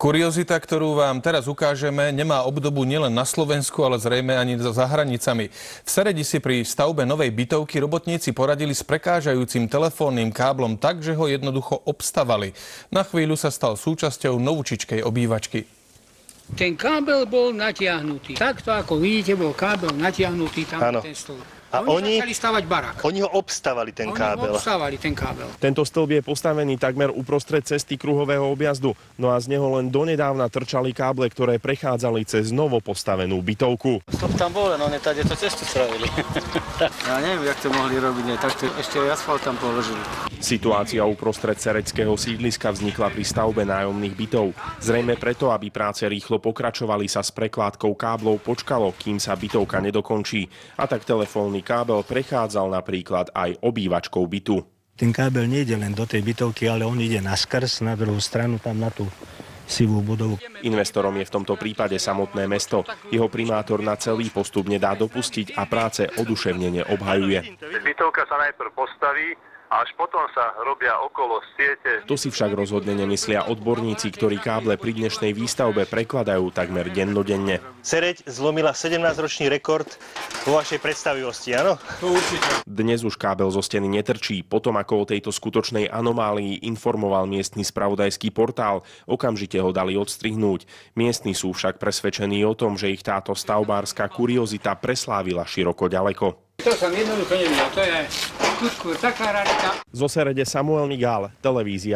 Kuriozita, ktorú vám teraz ukážeme, nemá obdobu nielen na Slovensku, ale zrejme ani za hranicami. V Seredi si pri stavbe novej bytovky robotníci poradili s prekážajúcim telefónnym káblom tak, že ho jednoducho obstavali. Na chvíľu sa stal súčasťou novúčičkej obývačky. Ten kábel bol natiahnutý. Takto, ako vidíte, bol kábel natiahnutý tam na ten stĺp. A oni začali stavať barák. Oni ho obstavali, ten kábel. Tento stĺp je postavený takmer uprostred cesty kruhového objazdu, no a z neho len donedávna trčali káble, ktoré prechádzali cez novo postavenú bytovku. Stĺp tam bol, no ne tady to cestu spravili. Ja neviem, jak to mohli robiť, ne, tak ešte asfalt tam položili. Situácia uprostred sereďského sídliska vznikla pri stavbe nájomných bytov. Zrejme preto, aby práce rýchlo pokračovali, sa s prekládkou káblov počkalo, kým sa bytovka nedokončí. A tak telefónny kábel prechádzal napríklad aj obývačkou bytu. Ten kábel nejde len do tej bytovky, ale on ide naskrz na druhú stranu, tam na tú sivú budovu. Investorom je v tomto prípade samotné mesto. Jeho primátor na celý postup nedá dopustiť a práce oduševnene obhajuje. Bytovka sa najprv postaví, a až potom sa robia okolo siete. To si však rozhodne nemyslia odborníci, ktorí káble pri dnešnej výstavbe prekladajú takmer dennodenne. Sereď zlomila 17-ročný rekord vo vašej predstavivosti, áno? To určite. Dnes už kábel zo steny netrčí. Potom, ako o tejto skutočnej anomálii informoval miestny spravodajský portál, okamžite ho dali odstrihnúť. Miestni sú však presvedčení o tom, že ich táto stavbárska kuriozita preslávila široko ďaleko. To som jednoducho nevidel, to je taká rarita. Zo Serede Samuel Migál, televízia.